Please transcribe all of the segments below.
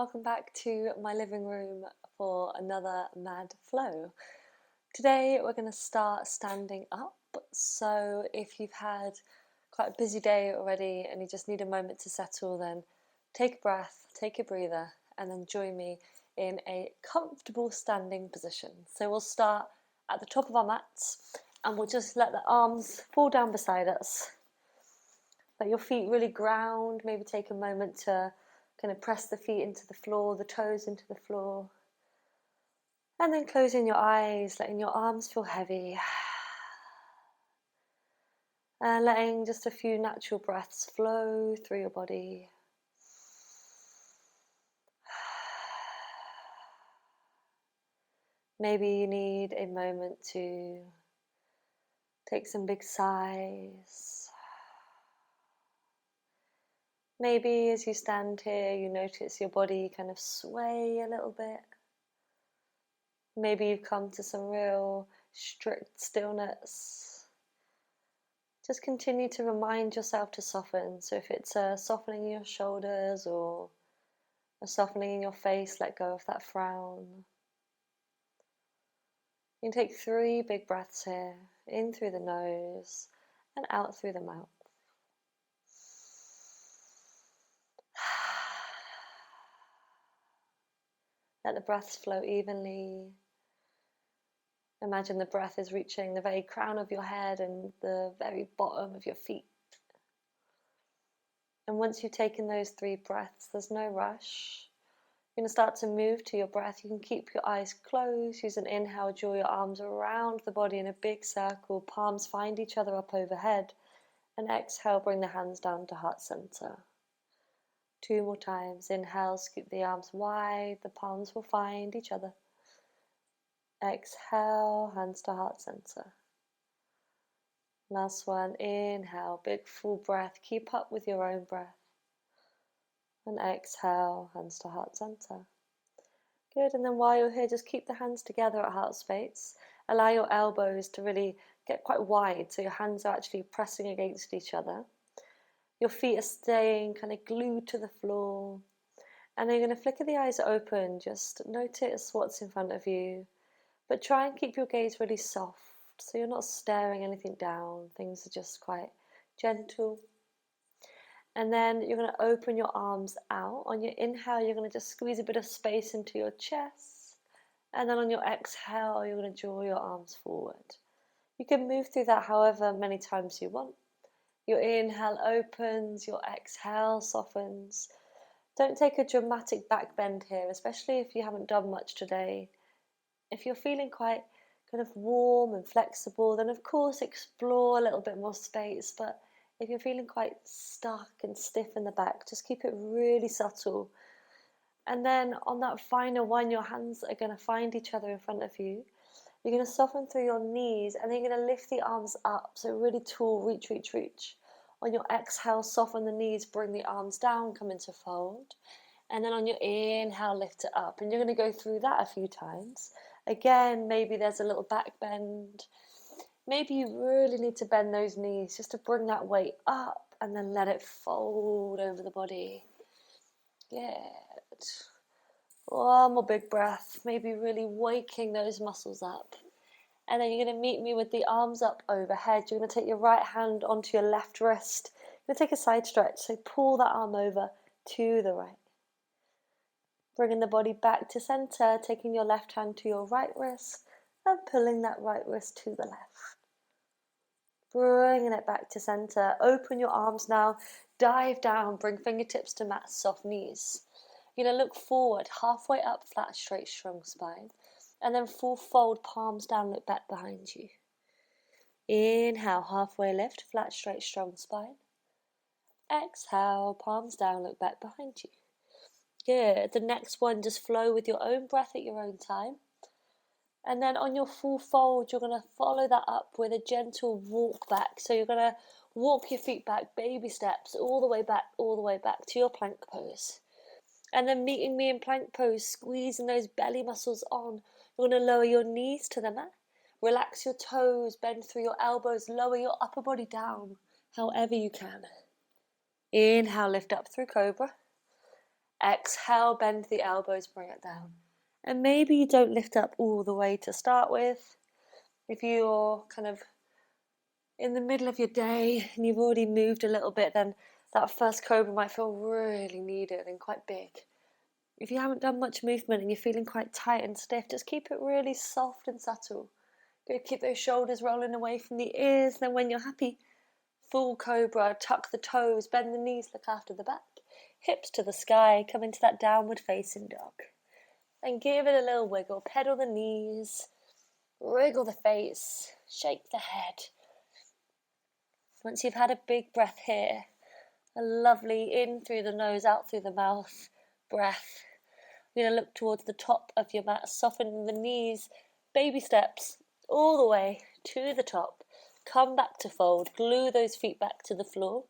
welcome back to my living room for another mad flow. Today we're going to start standing up, so if you've had quite a busy day already and you just need a moment to settle, then take a breath, take a breather, and then join me in a comfortable standing position. So we'll start at the top of our mats and we'll just let the arms fall down beside us. Let your feet really ground, maybe take a moment to kind of press the feet into the floor, the toes into the floor. And then closing your eyes, letting your arms feel heavy. And letting just a few natural breaths flow through your body. Maybe you need a moment to take some big sighs. Maybe as you stand here, you notice your body kind of sway a little bit. Maybe you've come to some real strict stillness. Just continue to remind yourself to soften. So if it's a softening in your shoulders or a softening in your face, let go of that frown. You can take 3 big breaths here, in through the nose and out through the mouth. Let the breaths flow evenly. Imagine the breath is reaching the very crown of your head and the very bottom of your feet. And once you've taken those 3 breaths, there's no rush. You're going to start to move to your breath. You can keep your eyes closed. Use an inhale, draw your arms around the body in a big circle. Palms find each other up overhead. And exhale, bring the hands down to heart center. 2 more times. Inhale, scoop the arms wide. The palms will find each other. Exhale, hands to heart center. Last one. Inhale, big full breath. Keep up with your own breath. And exhale, hands to heart center. Good, and then while you're here, just keep the hands together at heart space. Allow your elbows to really get quite wide, so your hands are actually pressing against each other. Your feet are staying kind of glued to the floor. And then you're going to flicker the eyes open. Just notice what's in front of you. But try and keep your gaze really soft, so you're not staring anything down. Things are just quite gentle. And then you're going to open your arms out. On your inhale, you're going to just squeeze a bit of space into your chest. And then on your exhale, you're going to draw your arms forward. You can move through that however many times you want. Your inhale opens, your exhale softens. Don't take a dramatic back bend here, especially if you haven't done much today. If you're feeling quite kind of warm and flexible, then of course explore a little bit more space. But if you're feeling quite stuck and stiff in the back, just keep it really subtle. And then on that final one, your hands are going to find each other in front of you. You're going to soften through your knees, and then you're going to lift the arms up. So really tall, reach, reach, reach. On your exhale, soften the knees, bring the arms down, come into fold. And then on your inhale, lift it up. And you're going to go through that a few times. Again, maybe there's a little back bend. Maybe you really need to bend those knees just to bring that weight up and then let it fold over the body. Good. One more big breath, maybe really waking those muscles up. And then you're going to meet me with the arms up overhead. You're going to take your right hand onto your left wrist. You're going to take a side stretch, so pull that arm over to the right. Bringing the body back to center, taking your left hand to your right wrist and pulling that right wrist to the left. Bringing it back to center. Open your arms now. Dive down. Bring fingertips to mat. Soft knees. You're going to look forward. Halfway up. Flat, straight, strong spine. And then full fold. Palms down. Look back behind you. Inhale. Halfway lift. Flat, straight, strong spine. Exhale. Palms down. Look back behind you. Good. The next one, just flow with your own breath at your own time. And then on your full fold, you're going to follow that up with a gentle walk back. So you're going to walk your feet back, baby steps, all the way back to your plank pose. And then meeting me in plank pose, squeezing those belly muscles on. You're going to lower your knees to the mat. Relax your toes, bend through your elbows, lower your upper body down, however you can. Inhale, lift up through cobra. Exhale, bend the elbows, bring it down. And maybe you don't lift up all the way to start with. If you're kind of in the middle of your day and you've already moved a little bit, then that first cobra might feel really needed and quite big. If you haven't done much movement and you're feeling quite tight and stiff, just keep it really soft and subtle. Good, keep those shoulders rolling away from the ears. Then when you're happy, full cobra, tuck the toes, bend the knees, look after the back. Hips to the sky, come into that downward facing dog. And give it a little wiggle, pedal the knees, wriggle the face, shake the head. Once you've had a big breath here, a lovely in through the nose, out through the mouth breath. You're going to look towards the top of your mat, soften the knees, baby steps, all the way to the top. Come back to fold, glue those feet back to the floor.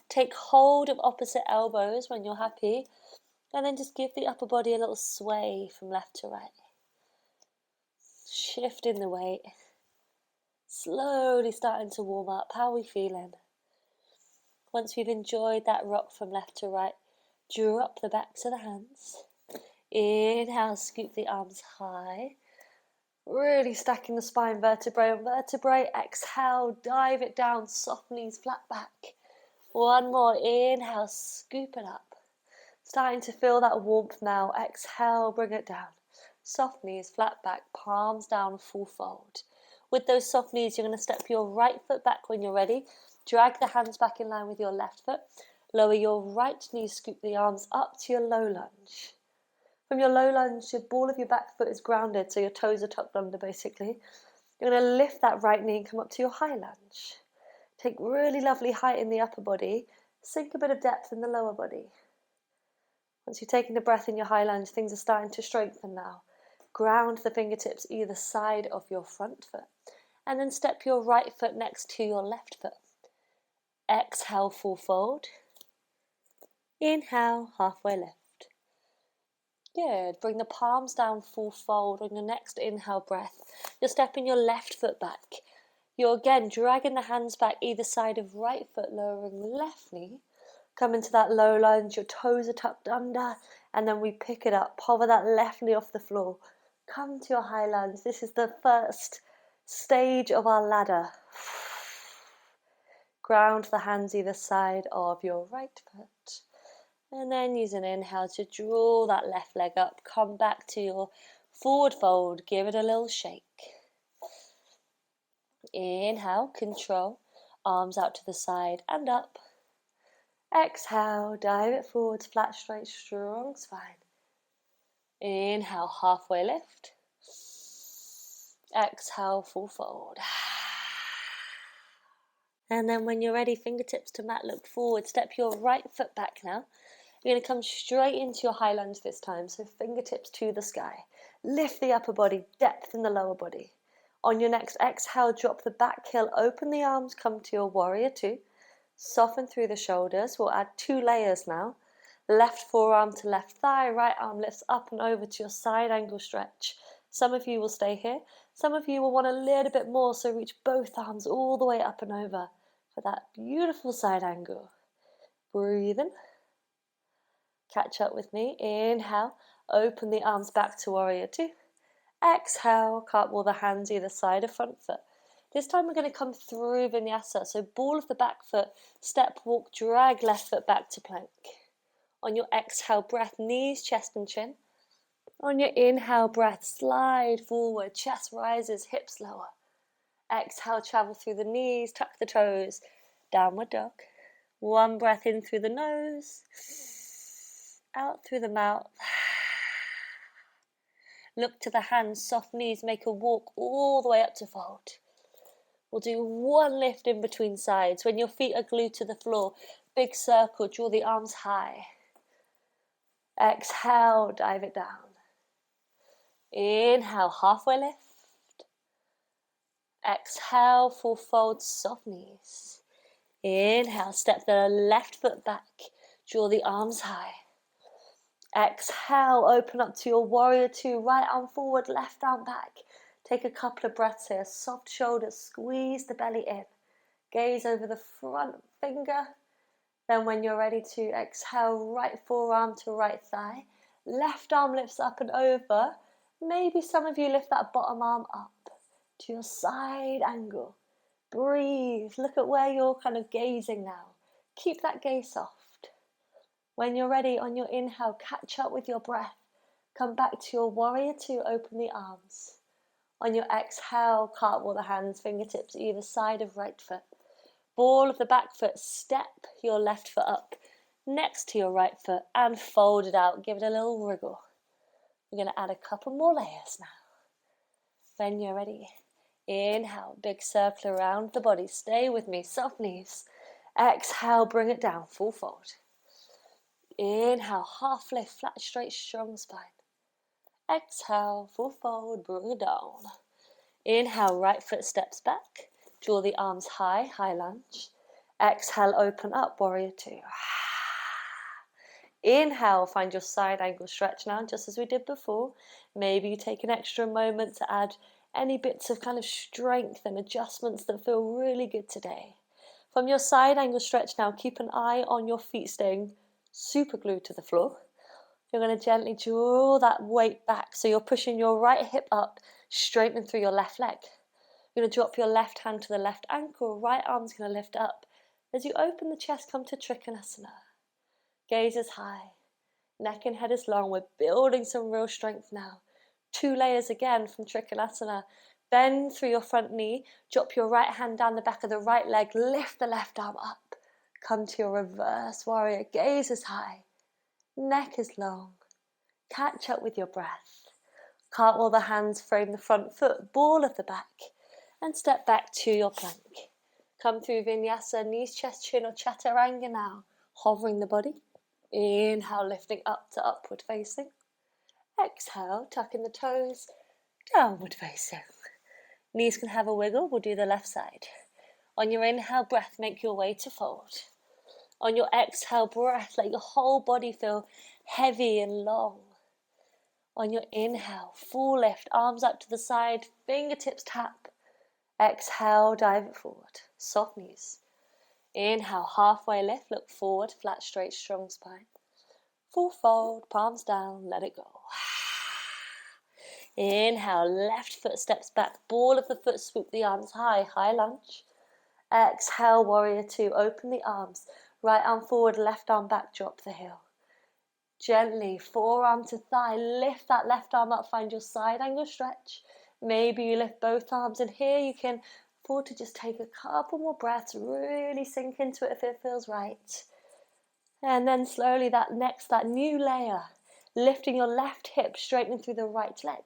Take hold of opposite elbows when you're happy, and then just give the upper body a little sway from left to right. Shifting the weight, slowly starting to warm up. How are we feeling? Once we've enjoyed that rock from left to right, drop the backs of the hands. Inhale, scoop the arms high. Really stacking the spine, vertebrae on vertebrae. Exhale, dive it down, soft knees, flat back. One more, inhale, scoop it up. Starting to feel that warmth now. Exhale, bring it down. Soft knees, flat back, palms down, full fold. With those soft knees, you're going to step your right foot back when you're ready. Drag the hands back in line with your left foot. Lower your right knee, scoop the arms up to your low lunge. From your low lunge, the ball of your back foot is grounded, so your toes are tucked under basically. You're going to lift that right knee and come up to your high lunge. Take really lovely height in the upper body, sink a bit of depth in the lower body. Once you've taken the breath in your high lunge, things are starting to strengthen now. Ground the fingertips either side of your front foot, and then step your right foot next to your left foot. Exhale, full fold. Inhale, halfway lift. Good. Bring the palms down, full fold. On your next inhale breath, you're stepping your left foot back. You're again dragging the hands back either side of right foot, lowering left knee. Come into that low lunge, your toes are tucked under, and then we pick it up. Hover that left knee off the floor. Come to your high lunge. This is the first stage of our ladder. Ground the hands either side of your right foot. And then use an inhale to draw that left leg up. Come back to your forward fold. Give it a little shake. Inhale, control. Arms out to the side and up. Exhale, dive it forwards, flat, straight, strong spine. Inhale, halfway lift. Exhale, full fold. And then when you're ready, fingertips to mat, look forward. Step your right foot back now. You're going to come straight into your high lunge this time, so fingertips to the sky. Lift the upper body, depth in the lower body. On your next exhale, drop the back heel, open the arms, come to your warrior two. Soften through the shoulders. We'll add 2 layers now. Left forearm to left thigh, right arm lifts up and over to your side angle stretch. Some of you will stay here. Some of you will want a little bit more, so reach both arms all the way up and over for that beautiful side angle. Breathe in. Catch up with me. Inhale, open the arms back to warrior two. Exhale, cartwheel the hands either side of front foot. This time we're going to come through vinyasa. So ball of the back foot, step, walk, drag left foot back to plank. On your exhale breath, knees, chest and chin. On your inhale breath, slide forward, chest rises, hips lower. Exhale, travel through the knees, tuck the toes, downward dog. One breath in through the nose, out through the mouth. Look to the hands, soft knees, make a walk all the way up to fold. We'll do one lift in between sides. When your feet are glued to the floor, big circle, draw the arms high. Exhale, dive it down. Inhale, halfway lift. Exhale, full fold, soft knees. Inhale, step the left foot back, draw the arms high. Exhale, open up to your warrior two, right arm forward, left arm back. Take a couple of breaths here, soft shoulders, squeeze the belly in. Gaze over the front finger, Then when you're ready to exhale, right forearm to right thigh. Left arm lifts up and over. Maybe some of you lift that bottom arm up to your side angle. Breathe. Look at where you're kind of gazing now. Keep that gaze soft. When you're ready, on your inhale, catch up with your breath. Come back to your warrior two, open the arms. On your exhale, cartwheel the hands, fingertips either side of right foot. Ball of the back foot, step your left foot up next to your right foot and fold it out. Give it a little wriggle. We're going to add a couple more layers now. When you're ready, inhale, big circle around the body. Stay with me, soft knees. Exhale, bring it down, full fold. Inhale, half lift, flat, straight, strong spine. Exhale, full fold, bring it down. Inhale, right foot steps back. Draw the arms high, high lunge. Exhale, open up, warrior two. Inhale, find your side angle stretch now, just as we did before. Maybe you take an extra moment to add any bits of kind of strength and adjustments that feel really good today. From your side angle stretch now, keep an eye on your feet staying super glued to the floor. You're going to gently draw that weight back. So you're pushing your right hip up, straightening through your left leg. You're going to drop your left hand to the left ankle. Right arm's going to lift up. As you open the chest, come to Trikonasana. Gaze is high. Neck and head is long. We're building some real strength now. 2 layers again from Trikonasana. Bend through your front knee. Drop your right hand down the back of the right leg. Lift the left arm up. Come to your reverse warrior. Gaze is high. Neck is long. Catch up with your breath. Cartwheel the hands, frame the front foot, ball of the back, and step back to your plank. Come through Vinyasa, knees, chest, chin, or Chaturanga now. Hovering the body. Inhale, lifting up to upward facing. Exhale, tucking the toes, downward facing. Knees can have a wiggle. We'll do the left side. On your inhale breath, make your way to fold. On your exhale breath, let your whole body feel heavy and long. On your inhale, full lift, arms up to the side, fingertips tap. Exhale, dive it forward, soft knees. Inhale, halfway lift, look forward, flat, straight, strong spine. Full fold, palms down, let it go. Inhale, left foot steps back, ball of the foot, swoop the arms high, high lunge. Exhale, warrior two, open the arms. Right arm forward, left arm back, drop the heel. Gently, forearm to thigh, lift that left arm up, find your side angle stretch. Maybe you lift both arms, and here you can afford to just take a couple more breaths, really sink into it if it feels right. And then slowly that new layer, lifting your left hip, straightening through the right leg.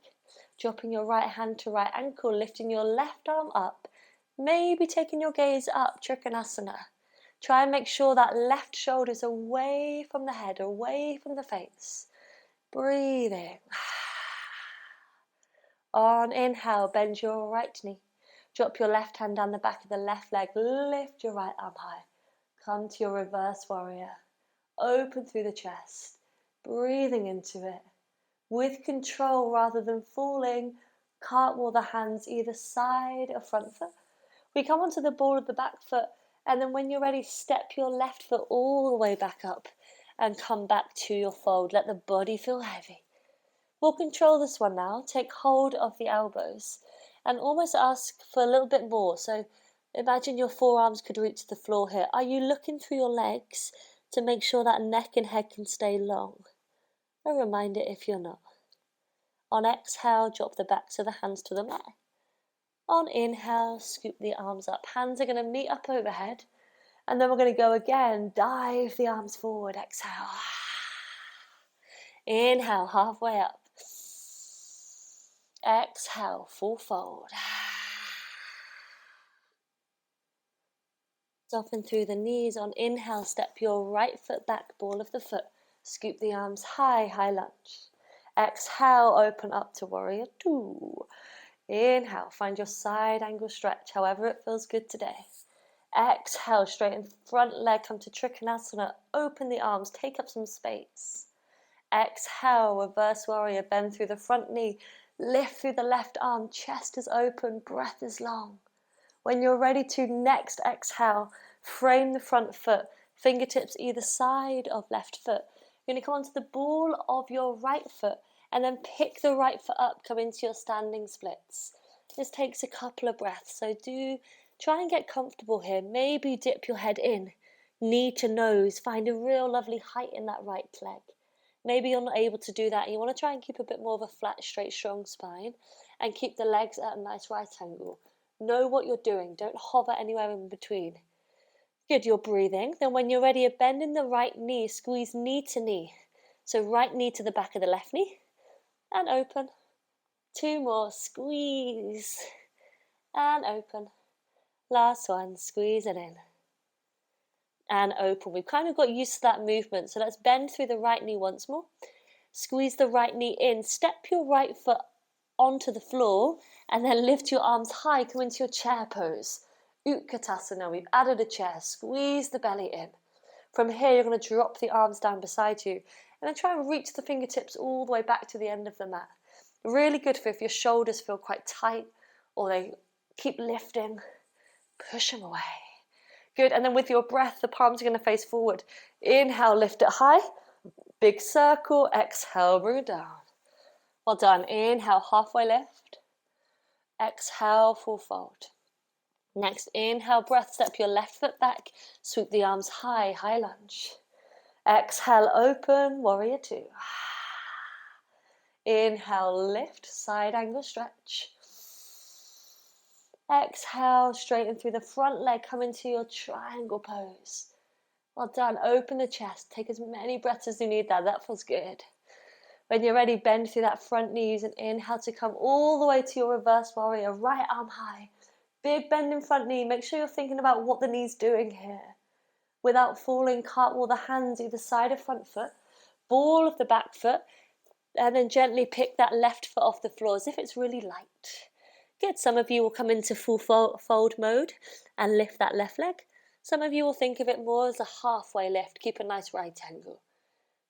Dropping your right hand to right ankle, lifting your left arm up. Maybe taking your gaze up, Trikonasana. Try and make sure that left shoulder is away from the head, away from the face. Breathing. On inhale, bend your right knee. Drop your left hand down the back of the left leg. Lift your right arm high. Come to your reverse warrior. Open through the chest. Breathing into it. With control rather than falling, cartwheel the hands either side or front foot. We come onto the ball of the back foot, and then when you're ready, step your left foot all the way back up and come back to your fold. Let the body feel heavy. We'll control this one now. Take hold of the elbows and almost ask for a little bit more. So imagine your forearms could reach the floor here. Are you looking through your legs to make sure that neck and head can stay long? A reminder if you're not. On exhale, drop the backs of the hands to the mat. On inhale, scoop the arms up. Hands are going to meet up overhead. And then we're going to go again. Dive the arms forward. Exhale. Inhale, halfway up. Exhale, full fold. Soften through the knees. On inhale, step your right foot back, ball of the foot. Scoop the arms high, high lunge. Exhale, open up to warrior two. Inhale, find your side angle stretch, however it feels good today. Exhale, straighten front leg, come to Trikonasana, open the arms, take up some space. Exhale, reverse warrior, bend through the front knee, lift through the left arm, chest is open, breath is long. When you're ready to next exhale, frame the front foot, Fingertips either side of left foot. You're going to come onto the ball of your right foot and then pick the right foot up, come into your standing splits. This takes a couple of breaths, so do try and get comfortable here. Maybe dip your head in, knee to nose, find a real lovely height in that right leg. Maybe you're not able to do that and you want to try and keep a bit more of a flat, straight, strong spine and keep the legs at a nice right angle. Know what you're doing, don't hover anywhere in between. Good, you're breathing. Then when you're ready, bend in the right knee, squeeze knee to knee. So right knee to the back of the left knee and open. 2 more, squeeze and open. Last one, squeeze it in and open. We've kind of got used to that movement, so let's bend through the right knee once more. Squeeze the right knee in, step your right foot onto the floor and then lift your arms high, come into your chair pose. Utkatasana, we've added a chair, squeeze the belly in. From here, you're going to drop the arms down beside you and then try and reach the fingertips all the way back to the end of the mat. Really good for if your shoulders feel quite tight or they keep lifting. Push them away. Good, and then with your breath, the palms are going to face forward. Inhale, lift it high. Big circle. Exhale, bring it down. Well done. Inhale, halfway lift. Exhale, full fold. Next, inhale, breath, step your left foot back. Sweep the arms high, high lunge. Exhale, open, warrior 2. Inhale, lift, side angle stretch. Exhale, straighten through the front leg, come into your triangle pose. Well done, open the chest, take as many breaths as you need there, that feels good. When you're ready, bend through that front knee, use an inhale to come all the way to your reverse warrior, right arm high. Big bend in front knee, make sure you're thinking about what the knee's doing here. Without falling, cartwheel the hands either side of front foot, ball of the back foot, and then gently pick that left foot off the floor as if it's really light. Good, some of you will come into full fold mode and lift that left leg. Some of you will think of it more as a halfway lift, keep a nice right angle.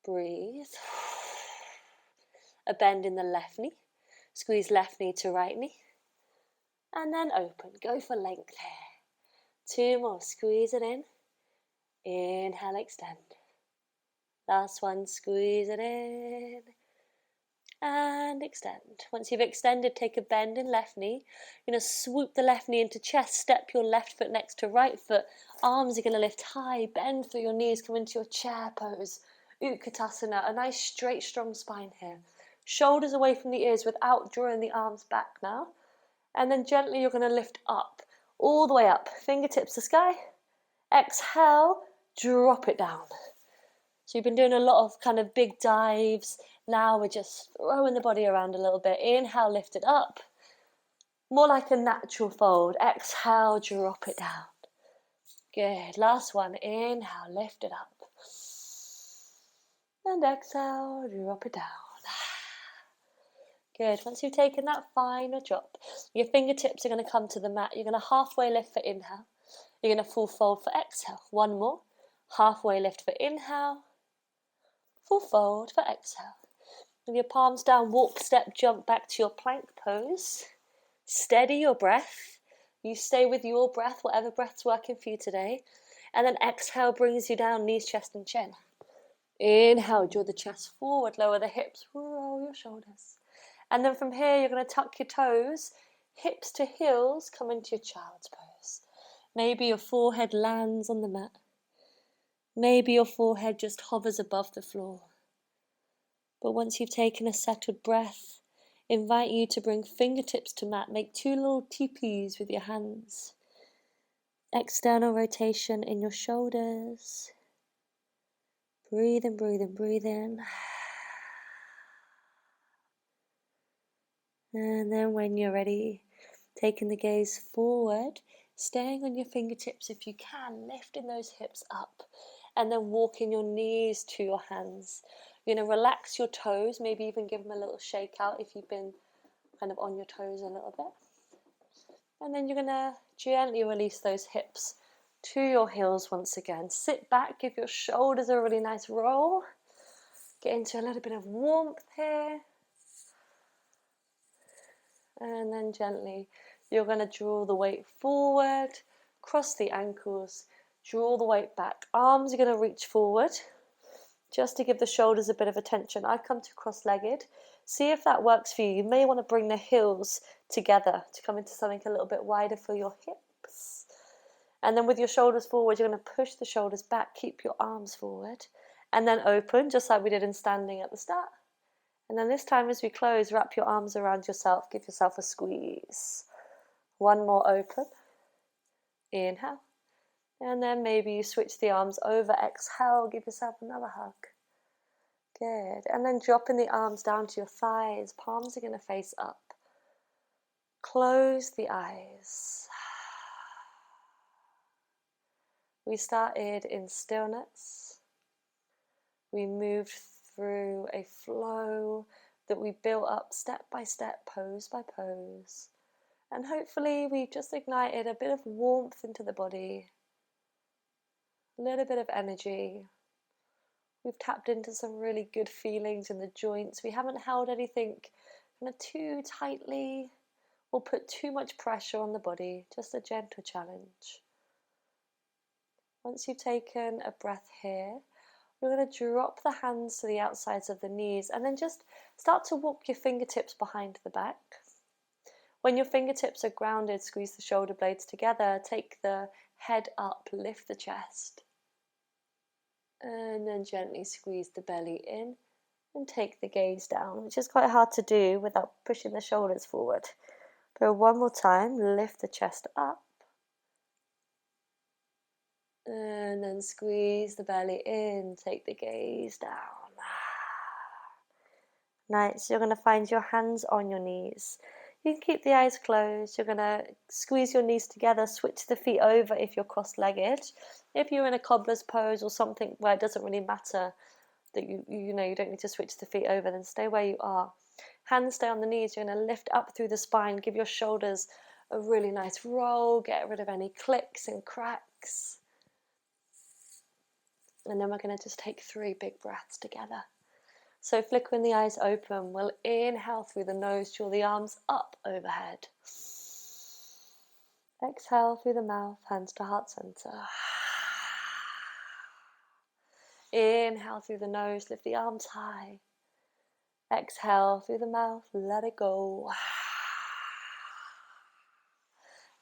Breathe. A bend in the left knee, squeeze left knee to right knee, and then open, go for length here. 2 more, squeeze it in, inhale, extend. Last one, squeeze it in, and extend. Once you've extended, take a bend in left knee. You're going to swoop the left knee into chest, step your left foot next to right foot. Arms are going to lift high, bend through your knees, come into your chair pose. Utkatasana, a nice straight, strong spine here. Shoulders away from the ears without drawing the arms back now. And then gently you're going to lift up, all the way up. Fingertips to sky. Exhale, drop it down. So you've been doing a lot of kind of big dives. Now we're just throwing the body around a little bit. Inhale, lift it up. More like a natural fold. Exhale, drop it down. Good. Last one. Inhale, lift it up. And exhale, drop it down. Good. Once you've taken that final drop, your fingertips are going to come to the mat. You're going to halfway lift for inhale. You're going to full fold for exhale. 1 more. Halfway lift for inhale. Full fold for exhale. With your palms down, walk, step, jump back to your plank pose. Steady your breath. You stay with your breath, whatever breath's working for you today. And then exhale brings you down, knees, chest and chin. Inhale, draw the chest forward, lower the hips, roll your shoulders. And then from here, you're going to tuck your toes, hips to heels, come into your child's pose. Maybe your forehead lands on the mat. Maybe your forehead just hovers above the floor. But once you've taken a settled breath, invite you to bring fingertips to mat. Make 2 little teepees with your hands. External rotation in your shoulders. Breathe in, breathe in, breathe in. And then when you're ready, taking the gaze forward, staying on your fingertips if you can, lifting those hips up, and then walking your knees to your hands. You're going to relax your toes, maybe even give them a little shake out if you've been kind of on your toes a little bit. And then you're going to gently release those hips to your heels once again. Sit back, give your shoulders a really nice roll. Get into a little bit of warmth here. And then gently, you're going to draw the weight forward, cross the ankles, Draw the weight back. Arms are going to reach forward just to give the shoulders a bit of attention. I come to cross-legged. See if that works for you. You may want to bring the heels together to come into something a little bit wider for your hips. And then with your shoulders forward, you're going to push the shoulders back, keep your arms forward, and then open, just like we did in standing at the start. And then this time as we close, wrap your arms around yourself, give yourself a squeeze. One more open. Inhale. And then maybe you switch the arms over, exhale, give yourself another hug. Good. And then dropping the arms down to your thighs, palms are going to face up. Close the eyes. We started in stillness. We moved through a flow that we built up step by step, pose by pose. And hopefully we've just ignited a bit of warmth into the body, a little bit of energy. We've tapped into some really good feelings in the joints. We haven't held anything kind of too tightly or put too much pressure on the body, just a gentle challenge. Once you've taken a breath here, we're going to drop the hands to the outsides of the knees and then just start to walk your fingertips behind the back. When your fingertips are grounded, squeeze the shoulder blades together, take the head up, lift the chest. And then gently squeeze the belly in and take the gaze down, which is quite hard to do without pushing the shoulders forward. But one more time, lift the chest up. And then squeeze the belly in, take the gaze down. Nice, you're going to find your hands on your knees. You can keep the eyes closed. You're going to squeeze your knees together, switch the feet over if you're cross-legged. If you're in a cobbler's pose or something where it doesn't really matter that you don't need to switch the feet over, then stay where you are. Hands stay on the knees. You're going to lift up through the spine, give your shoulders a really nice roll, get rid of any clicks and cracks. And then we're going to just take 3 big breaths together. So flickering the eyes open, we'll inhale through the nose, draw the arms up overhead. Exhale through the mouth, hands to heart center. Inhale through the nose, lift the arms high. Exhale through the mouth, let it go.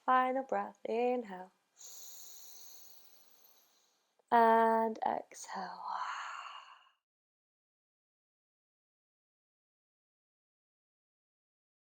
Final breath, inhale. And exhale.